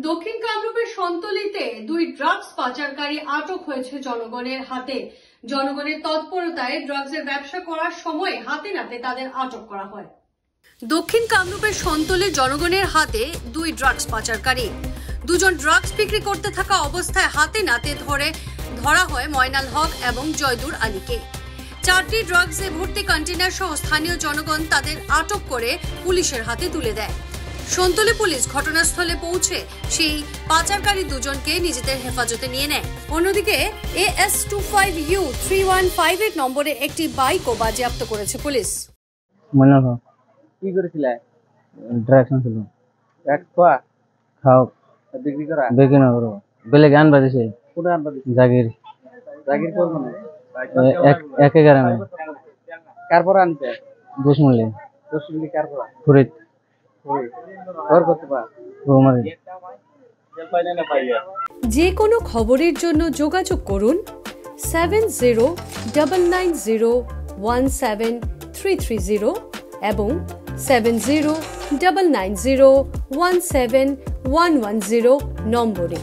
দক্ষিণ কামরূপের সন্তলিতে দুই ড্রাগস পাচারকারী আটক হয়েছে জনগণের হাতে। জনগণের তৎপরতায় ড্রাগসের ব্যবসা করার সময় হাতে নাতে তাদের আটক করা হয়। দক্ষিণ কামরূপের সন্তলে জনগণের হাতে দুই ড্রাগস পাচারকারী। দুজন ড্রাগস বিক্রি করতে থাকা অবস্থায় হাতে নাতে ধরা হয় ময়নাল হক এবং জয়দুর আলীকে। 4টি ড্রাগসে ভর্তি কন্টেনার সহ স্থানীয় জনগণ তাদের আটক করে পুলিশের হাতে তুলে দেয়। সন্তলে পুলিশ ঘটনাস্থলে পৌঁছে সেই পাচারকারী দুজনকে নিজেদের হেফাজতে নিয়ে নেয়। অন্যদিকে AS25U 3158 নম্বরে একটি বাইকও বাজেয়াপ্ত করেছে পুলিশ। ময়নাল হক কি করেছিলে? ড্রাগস ছিল। ড্রাগস খাওয়া খাও বিক্রি করা বিক্রি না করো বেলে গান বাজেছে কোন আনবা দিছে? জাগির জাগির কোন মানে একে গ্রামে কার পর আনতে? দুশমলি দর্শনী কার পর ফুরিত ঘর করতে পা রোমারি। যে কোনো খবরের জন্য যোগাযোগ করুন 7099017330 এবং 7099017110 নম্বরে।